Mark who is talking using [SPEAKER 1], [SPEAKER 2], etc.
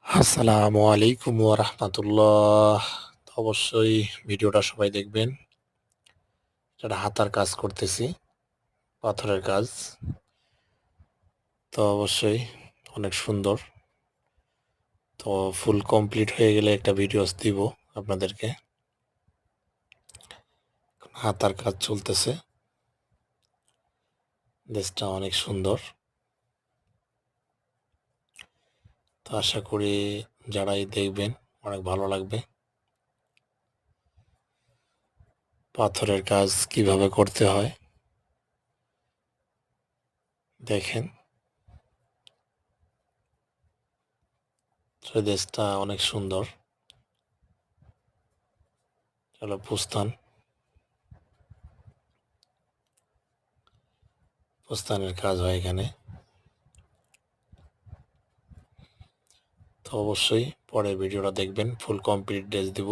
[SPEAKER 1] আসসালামু আলাইকুম ওয়া রাহমাতুল্লাহ। তো অবশ্যই ভিডিওটা সবাই দেখবেন। এটা হাতার কাজ করতেছি, পাথরের কাজ। তো অবশ্যই অনেক সুন্দর। তো ফুল কমপ্লিট হয়ে গেলে একটা ভিডিওস দিব আপনাদেরকে। হাতার কাজ চলতেছে। দেশটা অনেক সুন্দর। তো আশা করি যারাই দেখবেন অনেক ভালো লাগবে। পাথরের কাজ কিভাবে করতে হয় দেখেন। তো দেশটা অনেক সুন্দর। হলো পুস্তান। পুস্তানের কাজ হয় এখানে। তো অবশ্যই পরের ভিডিওটা দেখবেন, ফুল কমপ্লিট ড্রেস দিব।